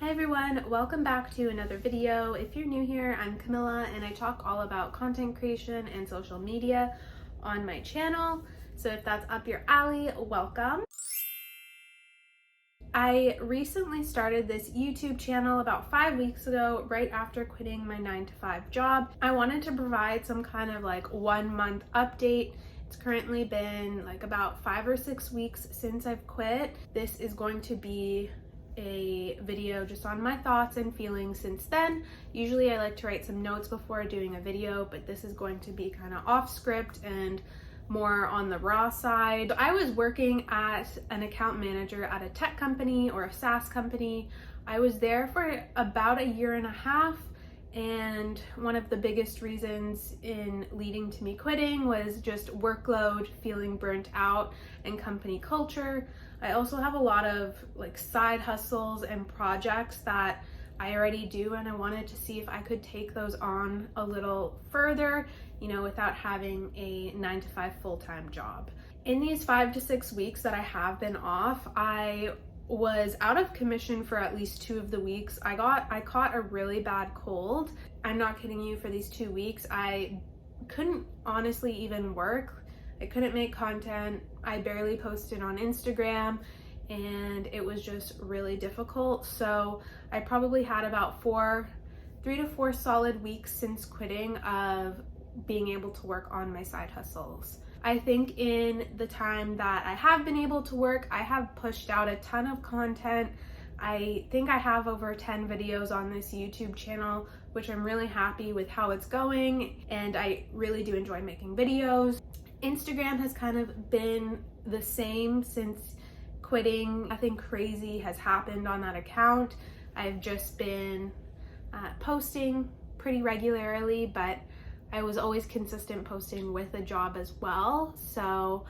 Hi everyone, welcome back to another video. If you're new here, I'm Camila and I talk all about content creation and social media on my channel. So if that's up your alley, welcome. I recently started this YouTube channel about 5 weeks ago, right after quitting my 9-to-5 job. I wanted to provide some kind of like 1 month update. It's currently been like about 5 or 6 weeks since I've quit. This is going to be a video just on my thoughts and feelings since then. Usually I like to write some notes before doing a video, but this is going to be kind of off script and more on the raw side. I was working at an account manager at a tech company or a Saas company. I was there for about 1.5 years, and one of the biggest reasons in leading to me quitting was just workload, feeling burnt out, and company culture. I also have a lot of like side hustles and projects that I already do, and I wanted to see if I could take those on a little further, without having a 9-to-5 full-time job. In these 5 to 6 weeks that I have been off, I was out of commission for at least 2 of the weeks. I caught a really bad cold. I'm not kidding you, for these 2 weeks, I couldn't honestly even work. I couldn't make content. I barely posted on Instagram, and it was just really difficult. So I probably had about 3 to 4 solid weeks since quitting of being able to work on my side hustles. I think in the time that I have been able to work, I have pushed out a ton of content. I think I have over 10 videos on this YouTube channel, which I'm really happy with how it's going, and I really do enjoy making videos. Instagram has kind of been the same since quitting. Nothing crazy has happened on that account. I've just been posting pretty regularly, but I was always consistent posting with a job as well. So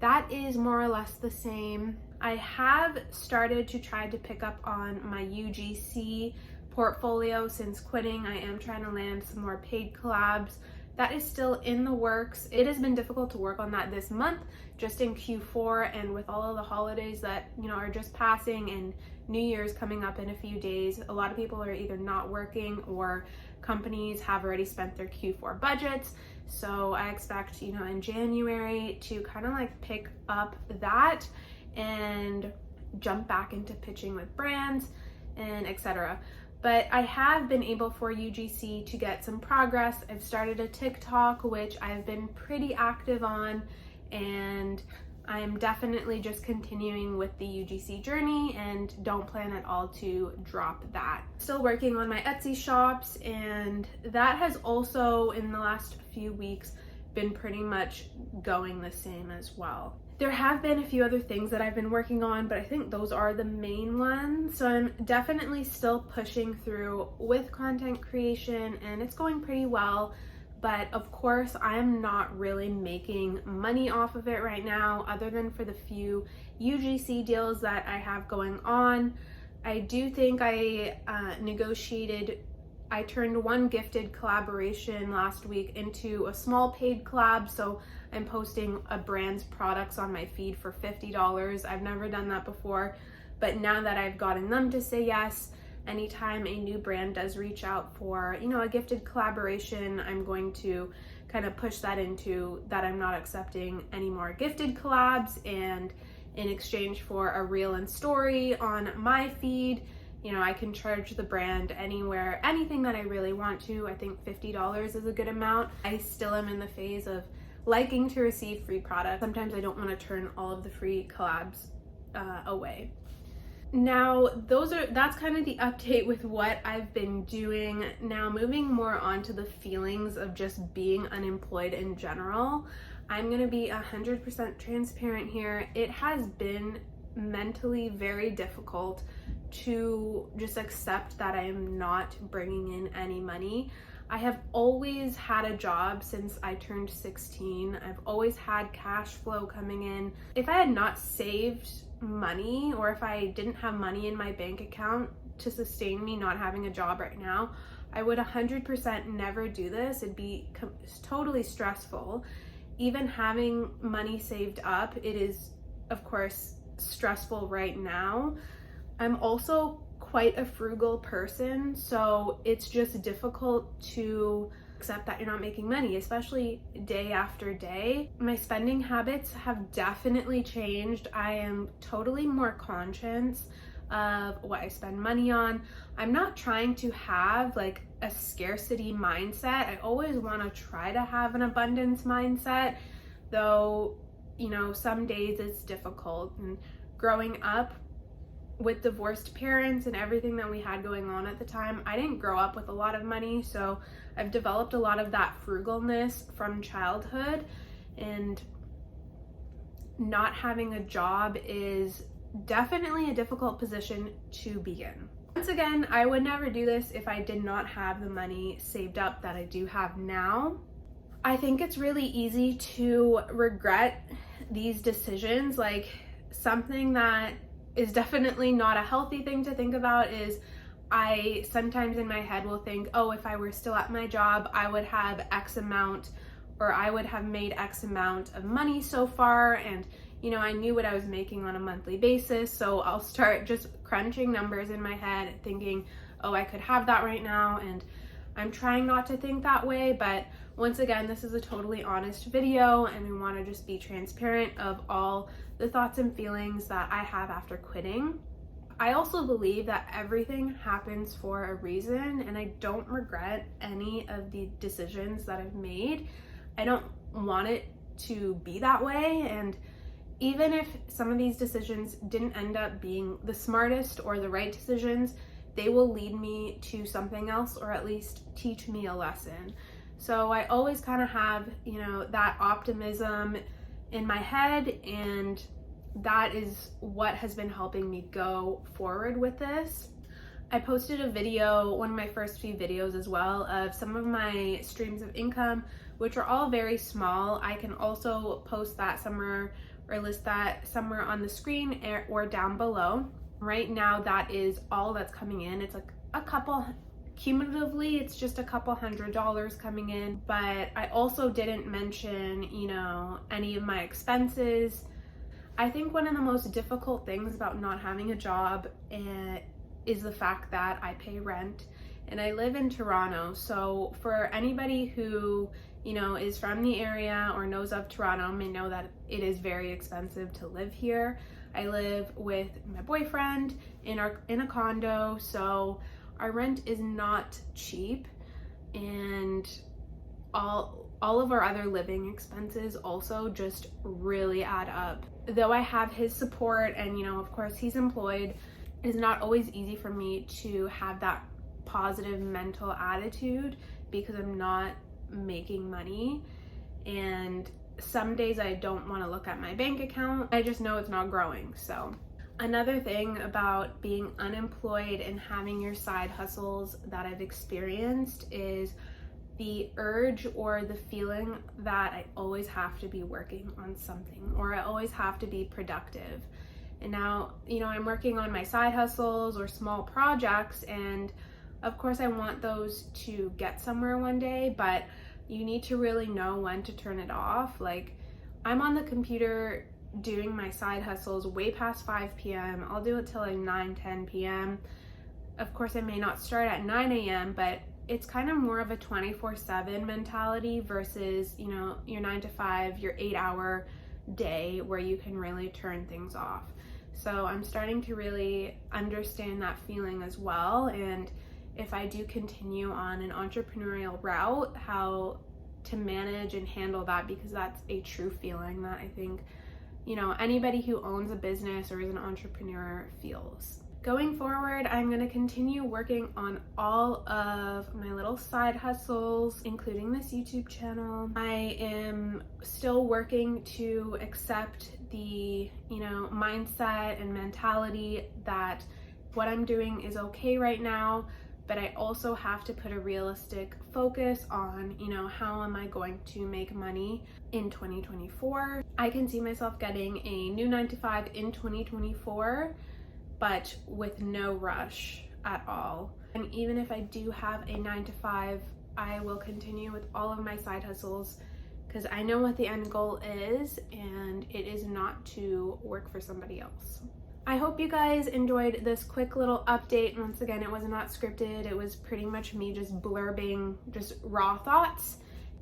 that is more or less the same. I have started to try to pick up on my UGC portfolio since quitting. I am trying to land some more paid collabs. That is still in the works. It has been difficult to work on that this month, just in Q4, and with all of the holidays that are just passing and New Year's coming up in a few days. A lot of people are either not working or companies have already spent their Q4 budgets. So I expect, in January to kind of like pick up that and jump back into pitching with brands and etc. But I have been able for UGC to get some progress. I've started a TikTok, which I've been pretty active on, and I am definitely just continuing with the UGC journey and don't plan at all to drop that. Still working on my Etsy shops, and that has also in the last few weeks been pretty much going the same as well. There have been a few other things that I've been working on, but I think those are the main ones. So I'm definitely still pushing through with content creation, and it's going pretty well. But of course, I'm not really making money off of it right now, other than for the few UGC deals that I have going on. I do think I turned one gifted collaboration last week into a small paid collab. So I'm posting a brand's products on my feed for $50. I've never done that before, but now that I've gotten them to say yes, anytime a new brand does reach out for, a gifted collaboration, I'm going to kind of push that into that I'm not accepting any more gifted collabs, and in exchange for a reel and story on my feed, I can charge the brand anywhere, anything that I really want to. I think $50 is a good amount. I still am in the phase of liking to receive free products. Sometimes I don't want to turn all of the free collabs away. Now, that's kind of the update with what I've been doing. Now, moving more on to the feelings of just being unemployed in general, I'm going to be 100% transparent here. It has been mentally very difficult to just accept that I am not bringing in any money. I have always had a job since I turned 16. I've always had cash flow coming in. If I had not saved money, or if I didn't have money in my bank account to sustain me not having a job right now, I would 100% never do this. It'd be totally stressful. Even having money saved up, it is of course stressful right now. I'm also quite a frugal person, so it's just difficult to accept that you're not making money, especially day after day. My spending habits have definitely changed. I am totally more conscious of what I spend money on. I'm not trying to have like a scarcity mindset. I always want to try to have an abundance mindset, though, you know, some days it's difficult. And growing up with divorced parents and everything that we had going on at the time, I didn't grow up with a lot of money, so I've developed a lot of that frugalness from childhood, and not having a job is definitely a difficult position to be in. Once again, I would never do this if I did not have the money saved up that I do have now. I think it's really easy to regret these decisions. Like, something that is definitely not a healthy thing to think about is I sometimes in my head will think, oh, if I were still at my job, I would have X amount, or I would have made X amount of money so far, and you know, I knew what I was making on a monthly basis, so I'll start just crunching numbers in my head thinking, oh, I could have that right now. And I'm trying not to think that way, but once again, this is a totally honest video, and we want to just be transparent of all the thoughts and feelings that I have after quitting. I also believe that everything happens for a reason, and I don't regret any of the decisions that I've made. I don't want it to be that way, and even if some of these decisions didn't end up being the smartest or the right decisions, they will lead me to something else, or at least teach me a lesson. So I always kind of have, you know, that optimism in my head, and that is what has been helping me go forward with this. I posted a video, one of my first few videos as well, of some of my streams of income, which are all very small. I can also post that somewhere or list that somewhere on the screen or down below. Right now, that is all that's coming in. It's like a couple, cumulatively, it's just a couple $100s coming in. But I also didn't mention, you know, any of my expenses. I think one of the most difficult things about not having a job is the fact that I pay rent, and I live in Toronto. So for anybody who, you know, is from the area or knows of Toronto may know that it is very expensive to live here. I live with my boyfriend in a condo, so our rent is not cheap, and all of our other living expenses also just really add up. Though I have his support, and you know, of course he's employed, it is not always easy for me to have that positive mental attitude because I'm not making money, and some days I don't want to look at my bank account. I just know it's not growing. So another thing about being unemployed and having your side hustles that I've experienced is the urge or the feeling that I always have to be working on something, or I always have to be productive. And now, you know, I'm working on my side hustles or small projects, and of course I want those to get somewhere one day, but you need to really know when to turn it off. Like, I'm on the computer doing my side hustles way past 5 p.m. I'll do it till like 9-10 p.m. Of course, I may not start at 9 a.m., but it's kind of more of a 24/7 mentality versus, you know, your 9 to 5, your 8-hour day where you can really turn things off. So I'm starting to really understand that feeling as well, and if I do continue on an entrepreneurial route, how to manage and handle that, because that's a true feeling that I think, you know, anybody who owns a business or is an entrepreneur feels. Going forward, I'm going to continue working on all of my little side hustles, including this YouTube channel. I am still working to accept the, you know, mindset and mentality that what I'm doing is okay right now, but I also have to put a realistic focus on, you know, how am I going to make money in 2024. I can see myself getting a new 9-to-5 in 2024, but with no rush at all. And even if I do have a 9-to-5, I will continue with all of my side hustles because I know what the end goal is, and it is not to work for somebody else. I hope you guys enjoyed this quick little update. Once again, it was not scripted. It was pretty much me just blurbing just raw thoughts.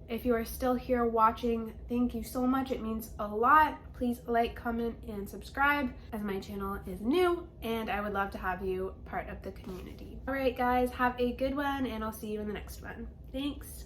If you are still here watching, thank you so much. It means a lot. Please like, comment, and subscribe as my channel is new and I would love to have you part of the community. All right, guys, have a good one and I'll see you in the next one. Thanks.